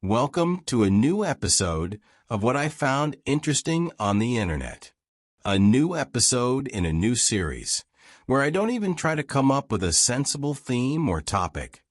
Welcome to a new episode of what I found interesting on the internet. A new episode in a new series, where I don't even try to come up with a sensible theme or topic,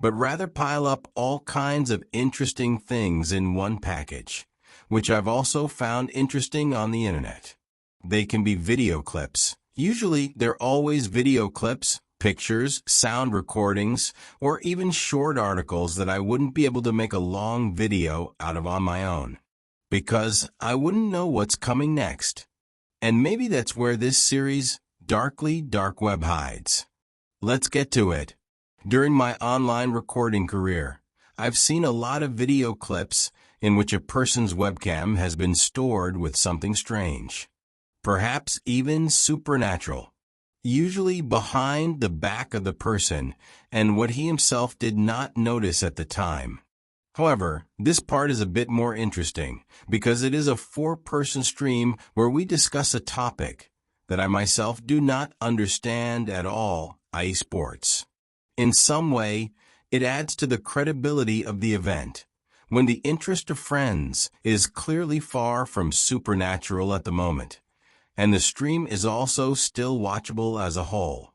but rather pile up all kinds of interesting things in one package, which I've also found interesting on the internet. They can be video clips. Usually, they're always video clips, pictures, sound recordings, or even short articles that I wouldn't be able to make a long video out of on my own, because I wouldn't know what's coming next. And maybe that's where this series, Darkly Dark Web, hides. Let's get to it. During my online recording career, I've seen a lot of video clips in which a person's webcam has been stored with something strange, perhaps even supernatural, usually behind the back of the person and what he himself did not notice at the time. However, this part is a bit more interesting because it is a four-person stream where we discuss a topic that I myself do not understand at all, i.e. sports. In some way, it adds to the credibility of the event when the interest of friends is clearly far from supernatural at the moment, and the stream is also still watchable as a whole.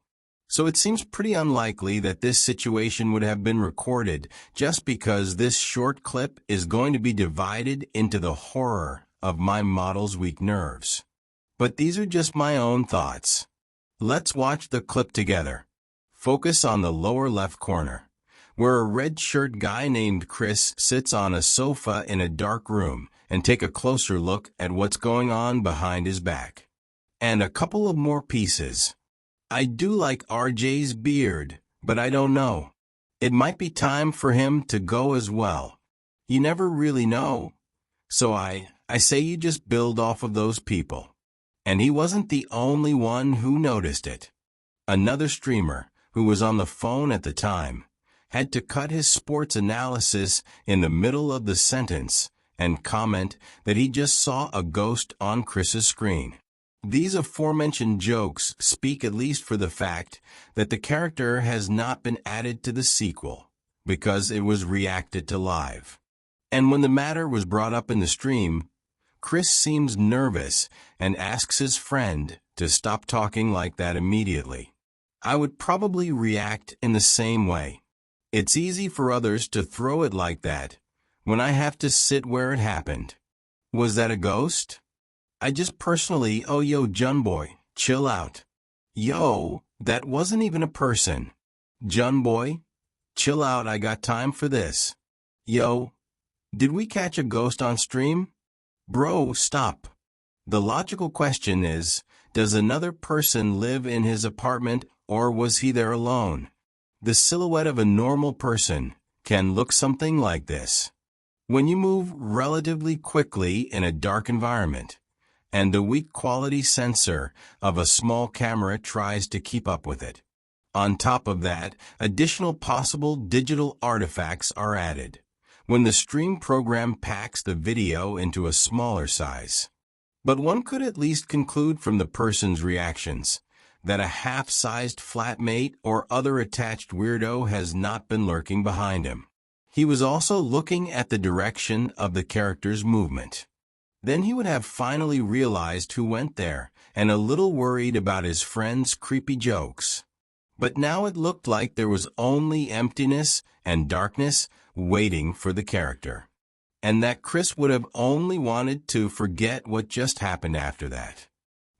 So it seems pretty unlikely that this situation would have been recorded just because this short clip is going to be divided into the horror of my model's weak nerves. But these are just my own thoughts. Let's watch the clip together. Focus on the lower left corner, where a red-shirt guy named Chris sits on a sofa in a dark room, and take a closer look at what's going on behind his back. And a couple of more pieces. I do like RJ's beard, but I don't know. It might be time for him to go as well. You never really know. So I say you just build off of those people. And he wasn't the only one who noticed it. Another streamer, who was on the phone at the time, had to cut his sports analysis in the middle of the sentence and comment that he just saw a ghost on Chris's screen. These aforementioned jokes speak at least for the fact that the character has not been added to the sequel, because it was reacted to live. And when the matter was brought up in the stream, Chris seems nervous and asks his friend to stop talking like that immediately. I would probably react in the same way. It's easy for others to throw it like that when I have to sit where it happened. Was that a ghost? I just personally, yo, Junboy, chill out. Yo, that wasn't even a person. Junboy, chill out, I got time for this. Yo, did we catch a ghost on stream? Bro, stop. The logical question is, does another person live in his apartment or was he there alone? The silhouette of a normal person can look something like this. When you move relatively quickly in a dark environment, and the weak quality sensor of a small camera tries to keep up with it. On top of that, additional possible digital artifacts are added when the stream program packs the video into a smaller size. But one could at least conclude from the person's reactions that a half-sized flatmate or other attached weirdo has not been lurking behind him. He was also looking at the direction of the character's movement. Then he would have finally realized who went there and a little worried about his friend's creepy jokes. But now it looked like there was only emptiness and darkness waiting for the character, and that Chris would have only wanted to forget what just happened after that.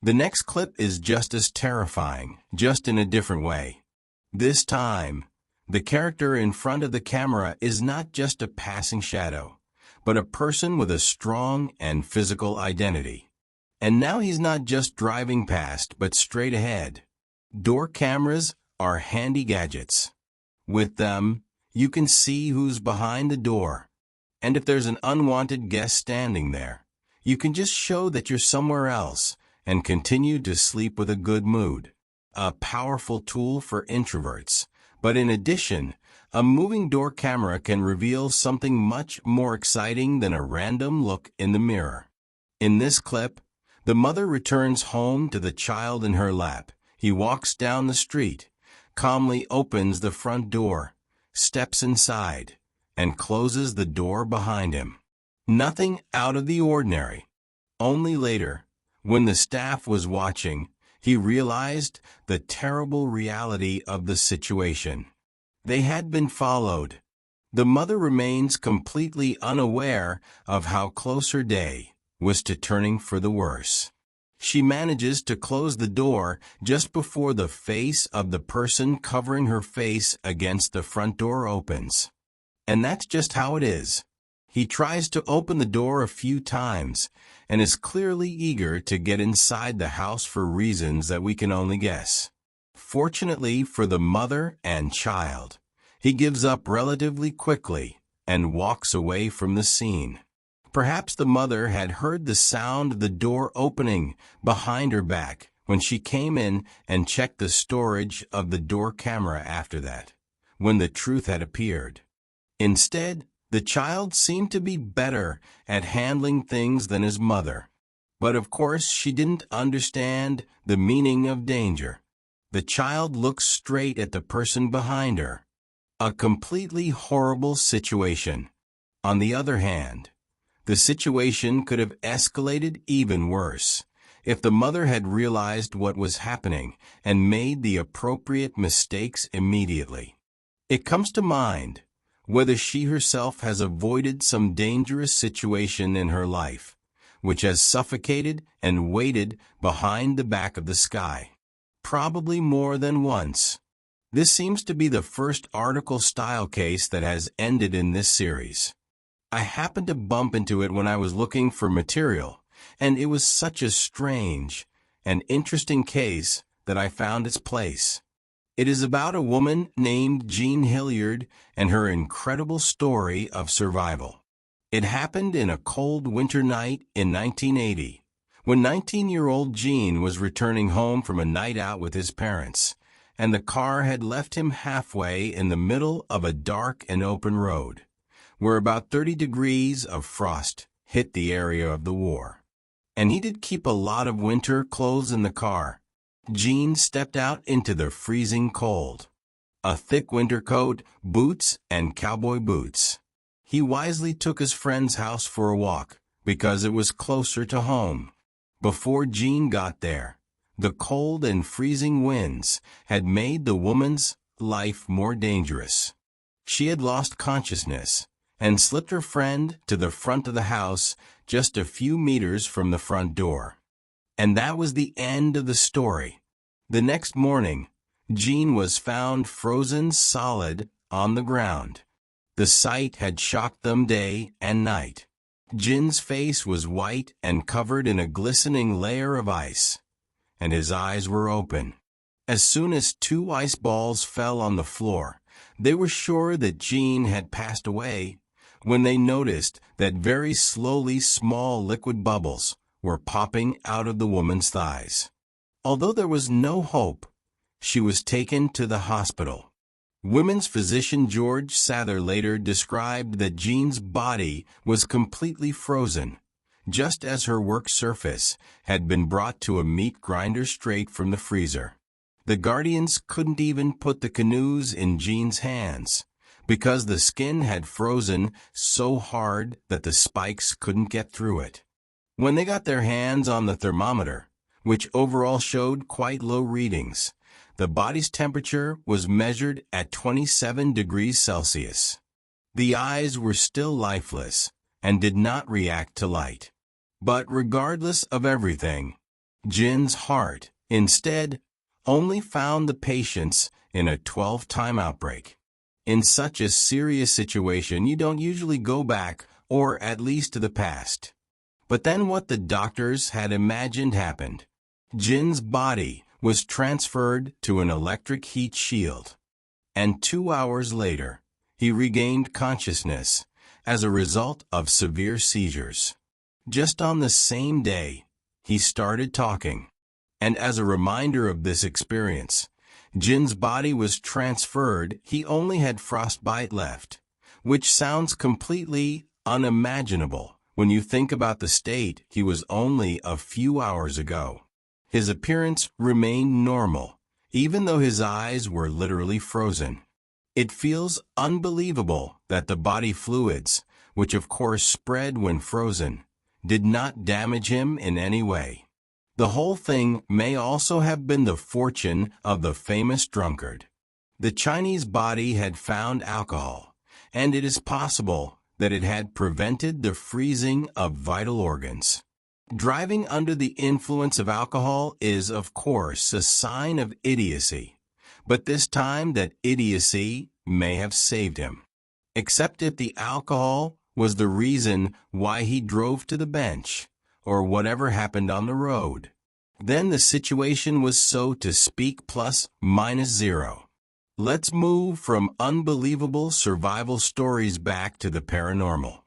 The next clip is just as terrifying, just in a different way. This time, the character in front of the camera is not just a passing shadow, but a person with a strong and physical identity. And now he's not just driving past, but straight ahead. Door cameras are handy gadgets. With them, you can see who's behind the door. And if there's an unwanted guest standing there, you can just show that you're somewhere else and continue to sleep with a good mood. A powerful tool for introverts. But in addition, a moving door camera can reveal something much more exciting than a random look in the mirror. In this clip, the mother returns home to the child in her lap. He walks down the street, calmly opens the front door, steps inside, and closes the door behind him. Nothing out of the ordinary. Only later, when the staff was watching, he realized the terrible reality of the situation. They had been followed. The mother remains completely unaware of how close her day was to turning for the worse. She manages to close the door just before the face of the person covering her face against the front door opens. And that's just how it is. He tries to open the door a few times and is clearly eager to get inside the house for reasons that we can only guess. Fortunately for the mother and child, he gives up relatively quickly and walks away from the scene. Perhaps the mother had heard the sound of the door opening behind her back when she came in and checked the storage of the door camera after that, when the truth had appeared. Instead, the child seemed to be better at handling things than his mother. But of course, she didn't understand the meaning of danger. The child looked straight at the person behind her. A completely horrible situation. On the other hand, the situation could have escalated even worse if the mother had realized what was happening and made the appropriate mistakes immediately. It comes to mind whether she herself has avoided some dangerous situation in her life, which has suffocated and waited behind the back of the sky. Probably more than once. This seems to be the first article-style case that has ended in this series. I happened to bump into it when I was looking for material, and it was such a strange and interesting case that I found its place. It is about a woman named Jean Hilliard and her incredible story of survival. It happened in a cold winter night in 1980, when 19-year-old Jean was returning home from a night out with his parents, and the car had left him halfway in the middle of a dark and open road, where about 30 degrees of frost hit the area of the war. And he did keep a lot of winter clothes in the car. Jean stepped out into the freezing cold. A thick winter coat, boots, and cowboy boots. He wisely took his friend's house for a walk, because it was closer to home. Before Jean got there, the cold and freezing winds had made the woman's life more dangerous. She had lost consciousness and slipped her friend to the front of the house just a few meters from the front door. And that was the end of the story. The next morning, Jean was found frozen solid on the ground. The sight had shocked them day and night. Jean's face was white and covered in a glistening layer of ice, and his eyes were open. As soon as 2 ice balls fell on the floor, they were sure that Jean had passed away when they noticed that very slowly small liquid bubbles were popping out of the woman's thighs. Although there was no hope, she was taken to the hospital. Women's physician George Sather later described that Jean's body was completely frozen, just as her work surface had been brought to a meat grinder straight from the freezer. The guardians couldn't even put the canoes in Jean's hands, because the skin had frozen so hard that the spikes couldn't get through it. When they got their hands on the thermometer, which overall showed quite low readings, the body's temperature was measured at 27 degrees Celsius. The eyes were still lifeless and did not react to light. But regardless of everything, Jin's heart, instead, only found the patience in a 12-time outbreak. In such a serious situation, you don't usually go back, or at least to the past. But then what the doctors had imagined happened. Jin's body was transferred to an electric heat shield, and 2 hours later, he regained consciousness as a result of severe seizures. Just on the same day, he started talking, and as a reminder of this experience, Jin's body was transferred. He only had frostbite left, which sounds completely unimaginable when you think about the state he was only a few hours ago. His appearance remained normal, even though his eyes were literally frozen. It feels unbelievable that the body fluids, which of course spread when frozen, did not damage him in any way. The whole thing may also have been the fortune of the famous drunkard. The Chinese body had found alcohol, and it is possible that it had prevented the freezing of vital organs. Driving under the influence of alcohol is, of course, a sign of idiocy, but this time that idiocy may have saved him. Except if the alcohol was the reason why he drove to the bench, or whatever happened on the road. Then the situation was, so to speak, plus minus zero. Let's move from unbelievable survival stories back to the paranormal.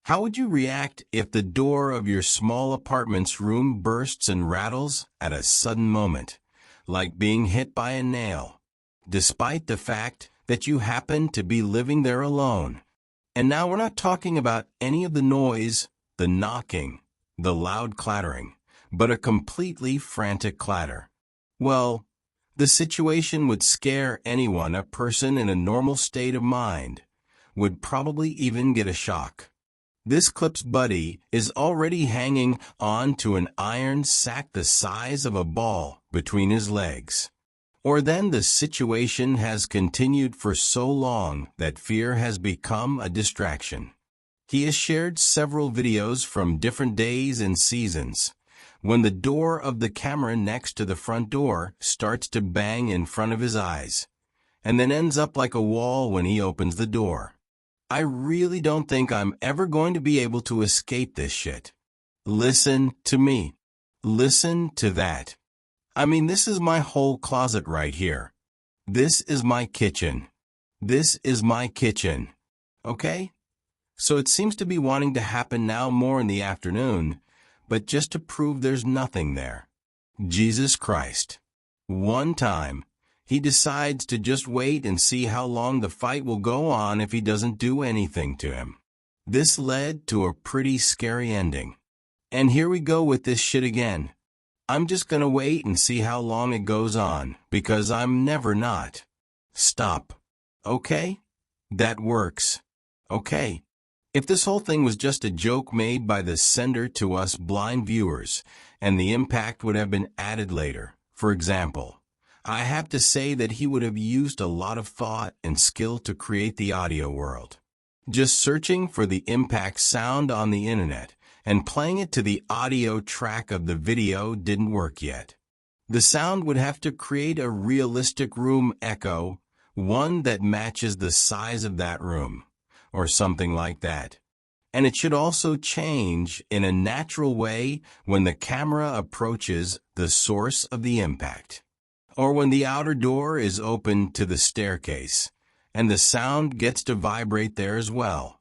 How would you react if the door of your small apartment's room bursts and rattles at a sudden moment, like being hit by a nail, despite the fact that you happen to be living there alone? And now we're not talking about any of the noise, the knocking, the loud clattering, but a completely frantic clatter. Well, the situation would scare anyone. A person in a normal state of mind would probably even get a shock. This clip's buddy is already hanging on to an iron sack the size of a ball between his legs. Or then the situation has continued for so long that fear has become a distraction. He has shared several videos from different days and seasons, when the door of the camera next to the front door starts to bang in front of his eyes, and then ends up like a wall when he opens the door. I really don't think I'm ever going to be able to escape this shit. Listen to me. Listen to that. I mean, this is my whole closet right here. This is my kitchen. This is my kitchen. Okay? So it seems to be wanting to happen now more in the afternoon, but just to prove there's nothing there. Jesus Christ. One time, he decides to just wait and see how long the fight will go on if he doesn't do anything to him. This led to a pretty scary ending. And here we go with this shit again. I'm just gonna wait and see how long it goes on, because I'm never not. Stop. Okay? That works. Okay. If this whole thing was just a joke made by the sender to us blind viewers, and the impact would have been added later, for example, I have to say that he would have used a lot of thought and skill to create the audio world. Just searching for the impact sound on the internet and playing it to the audio track of the video didn't work yet. The sound would have to create a realistic room echo, one that matches the size of that room, or something like that. And it should also change in a natural way when the camera approaches the source of the impact, or when the outer door is open to the staircase, and the sound gets to vibrate there as well.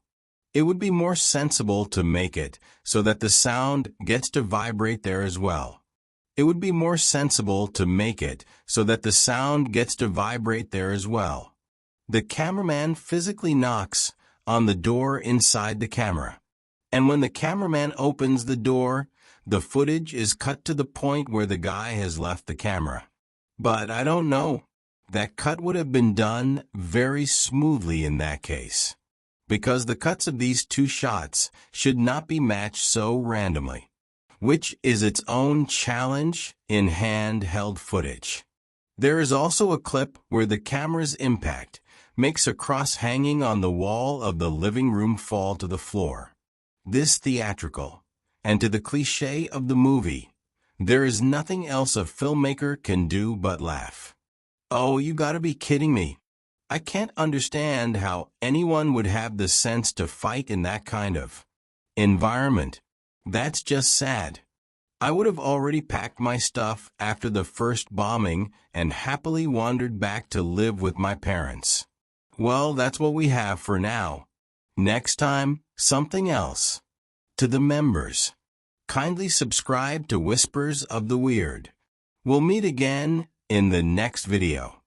It would be more sensible to make it so that the sound gets to vibrate there as well. It would be more sensible to make it so that the sound gets to vibrate there as well. The cameraman physically knocks on the door inside the camera. And when the cameraman opens the door, the footage is cut to the point where the guy has left the camera. But I don't know. That cut would have been done very smoothly in that case, because the cuts of these two shots should not be matched so randomly, which is its own challenge in handheld footage. There is also a clip where the camera's impact makes a cross hanging on the wall of the living room fall to the floor. This theatrical, and to the cliché of the movie, there is nothing else a filmmaker can do but laugh. Oh, you gotta be kidding me. I can't understand how anyone would have the sense to fight in that kind of environment. That's just sad. I would have already packed my stuff after the first bombing and happily wandered back to live with my parents. Well, that's what we have for now. Next time, something else. To the members, kindly subscribe to Whispers of the Weird. We'll meet again in the next video.